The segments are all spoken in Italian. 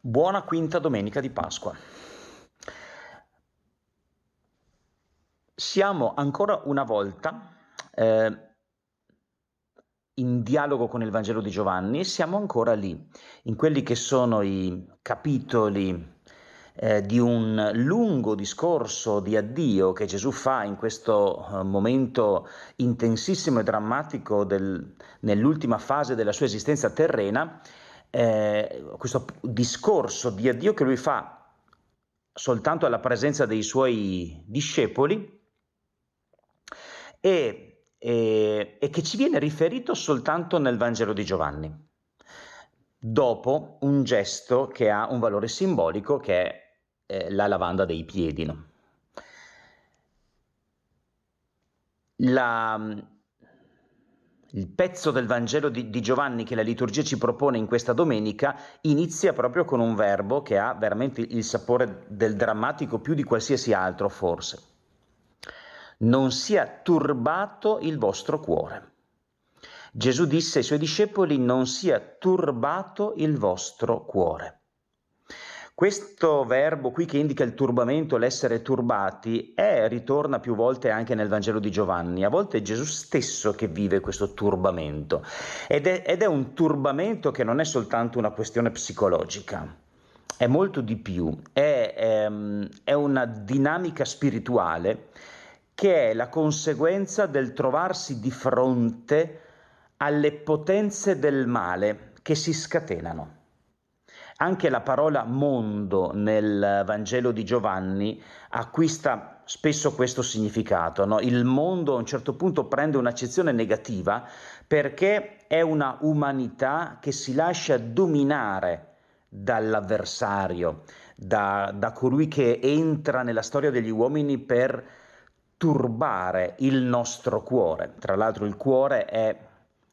Buona quinta domenica di Pasqua. Siamo ancora una volta in dialogo con il Vangelo di Giovanni, siamo ancora lì, in quelli che sono i capitoli di un lungo discorso di addio che Gesù fa in questo momento intensissimo e drammatico nell'ultima fase della sua esistenza terrena, questo discorso di addio che lui fa soltanto alla presenza dei suoi discepoli e che ci viene riferito soltanto nel Vangelo di Giovanni, dopo un gesto che ha un valore simbolico, che è la lavanda dei piedi, no? Il pezzo del Vangelo di Giovanni che la liturgia ci propone in questa domenica inizia proprio con un verbo che ha veramente il sapore del drammatico più di qualsiasi altro, forse. Non sia turbato il vostro cuore. Gesù disse ai suoi discepoli: non sia turbato il vostro cuore. Questo verbo qui che indica il turbamento, l'essere turbati, ritorna più volte anche nel Vangelo di Giovanni. A volte è Gesù stesso che vive questo turbamento ed è un turbamento che non è soltanto una questione psicologica, è molto di più, è una dinamica spirituale che è la conseguenza del trovarsi di fronte alle potenze del male che si scatenano. Anche la parola mondo nel Vangelo di Giovanni acquista spesso questo significato, no? Il mondo a un certo punto prende un'accezione negativa perché è una umanità che si lascia dominare dall'avversario, da colui che entra nella storia degli uomini per turbare il nostro cuore. Tra l'altro il cuore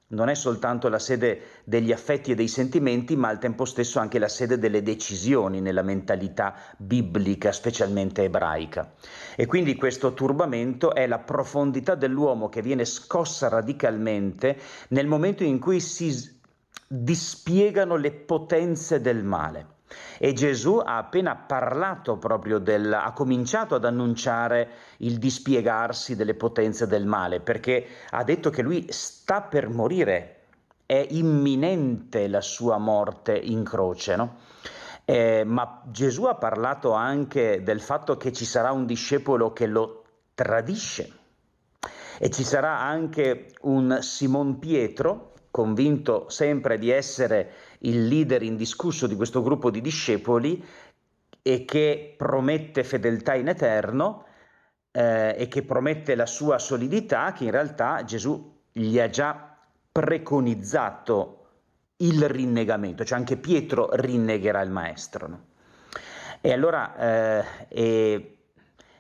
non è soltanto la sede degli affetti e dei sentimenti, ma al tempo stesso anche la sede delle decisioni nella mentalità biblica, specialmente ebraica. E quindi questo turbamento è la profondità dell'uomo che viene scossa radicalmente nel momento in cui si dispiegano le potenze del male. E Gesù ha appena parlato proprio ha cominciato ad annunciare il dispiegarsi delle potenze del male, perché ha detto che lui sta per morire, è imminente la sua morte in croce, no? Ma Gesù ha parlato anche del fatto che ci sarà un discepolo che lo tradisce e ci sarà anche un Simon Pietro, convinto sempre di essere il leader indiscusso di questo gruppo di discepoli e che promette fedeltà in eterno e che promette la sua solidità, che in realtà Gesù gli ha già preconizzato il rinnegamento, cioè anche Pietro rinnegherà il maestro, no? E allora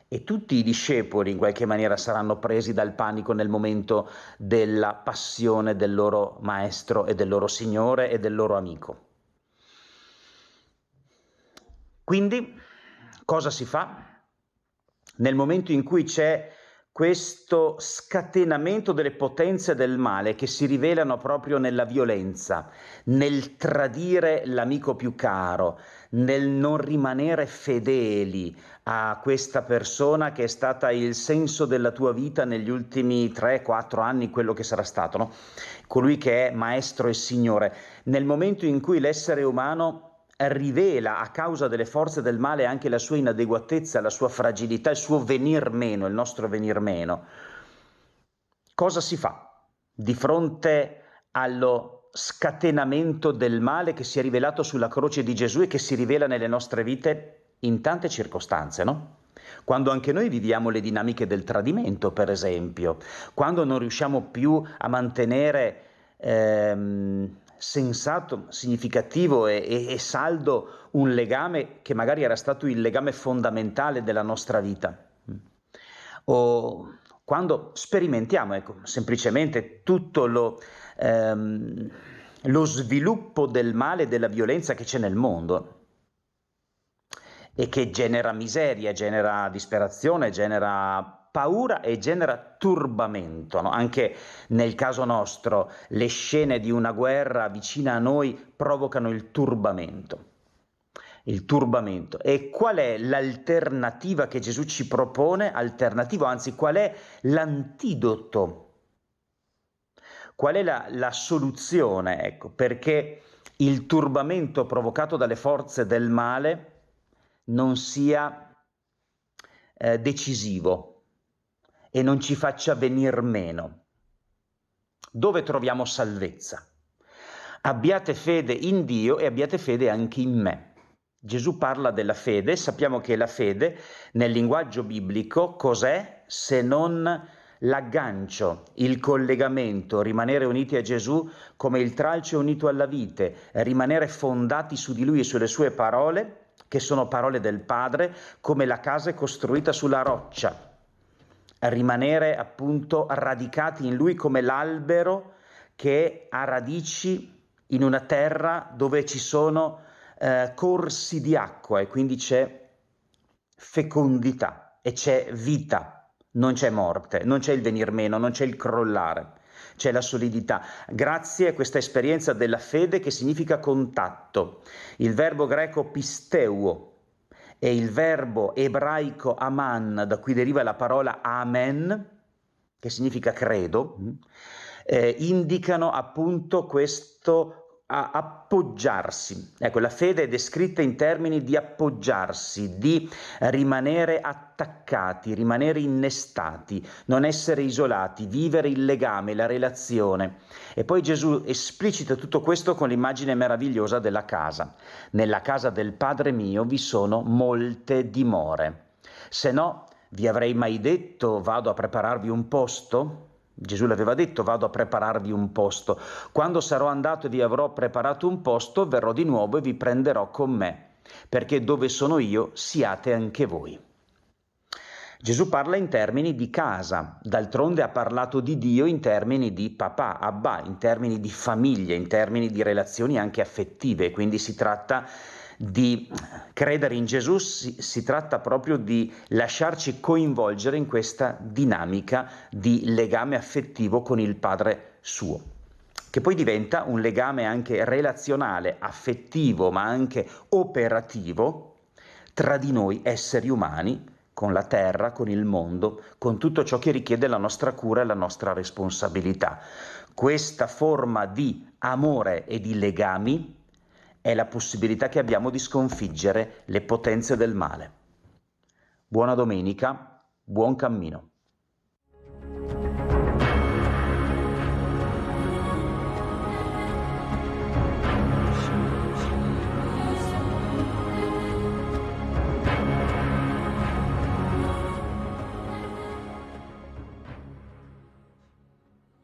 e tutti i discepoli in qualche maniera saranno presi dal panico nel momento della passione del loro maestro e del loro Signore e del loro amico. Quindi cosa si fa? Nel momento in cui c'è questo scatenamento delle potenze del male che si rivelano proprio nella violenza, nel tradire l'amico più caro, nel non rimanere fedeli a questa persona che è stata il senso della tua vita negli ultimi 3-4 anni, quello che sarà stato, no? Colui che è maestro e signore. Nel momento in cui l'essere umano rivela a causa delle forze del male anche la sua inadeguatezza, la sua fragilità, il suo venir meno, il nostro venir meno. Cosa si fa di fronte allo scatenamento del male che si è rivelato sulla croce di Gesù e che si rivela nelle nostre vite in tante circostanze, no? Quando anche noi viviamo le dinamiche del tradimento, per esempio, quando non riusciamo più a mantenere sensato, significativo e saldo un legame che magari era stato il legame fondamentale della nostra vita. O quando sperimentiamo, ecco, semplicemente tutto lo sviluppo del male e della violenza che c'è nel mondo e che genera miseria, genera disperazione, genera paura e genera turbamento, no? Anche nel caso nostro le scene di una guerra vicina a noi provocano il turbamento. il turbamento. E qual è l'alternativa che Gesù ci propone? Anzi, qual è l'antidoto? Qual è la soluzione? Ecco, perché il turbamento provocato dalle forze del male non sia decisivo e non ci faccia venir meno. Dove troviamo salvezza? Abbiate fede in Dio e abbiate fede anche in me. Gesù parla della fede, sappiamo che la fede nel linguaggio biblico cos'è se non l'aggancio, il collegamento, rimanere uniti a Gesù come il tralcio unito alla vite, rimanere fondati su di Lui e sulle sue parole, che sono parole del Padre, come la casa è costruita sulla roccia, rimanere appunto radicati in Lui come l'albero che ha radici in una terra dove ci sono corsi di acqua e quindi c'è fecondità e c'è vita, non c'è morte, non c'è il venir meno, non c'è il crollare, c'è la solidità. Grazie a questa esperienza della fede che significa contatto. Il verbo greco pisteuo e il verbo ebraico aman, da cui deriva la parola amen, che significa credo, indicano appunto questo appoggiarsi. Ecco, la fede è descritta in termini di appoggiarsi, di rimanere attaccati, rimanere innestati, non essere isolati, vivere il legame, la relazione. E poi Gesù esplicita tutto questo con l'immagine meravigliosa della casa. Nella casa del Padre mio vi sono molte dimore. Se no, vi avrei mai detto vado a prepararvi un posto? Gesù l'aveva detto, vado a prepararvi un posto. Quando sarò andato e vi avrò preparato un posto, verrò di nuovo e vi prenderò con me, perché dove sono io siate anche voi. Gesù parla in termini di casa, d'altronde ha parlato di Dio in termini di papà, Abba, in termini di famiglia, in termini di relazioni anche affettive, quindi si tratta di credere in Gesù, si tratta proprio di lasciarci coinvolgere in questa dinamica di legame affettivo con il Padre suo, che poi diventa un legame anche relazionale, affettivo, ma anche operativo tra di noi esseri umani, con la terra, con il mondo, con tutto ciò che richiede la nostra cura e la nostra responsabilità. Questa forma di amore e di legami è la possibilità che abbiamo di sconfiggere le potenze del male. Buona domenica, buon cammino.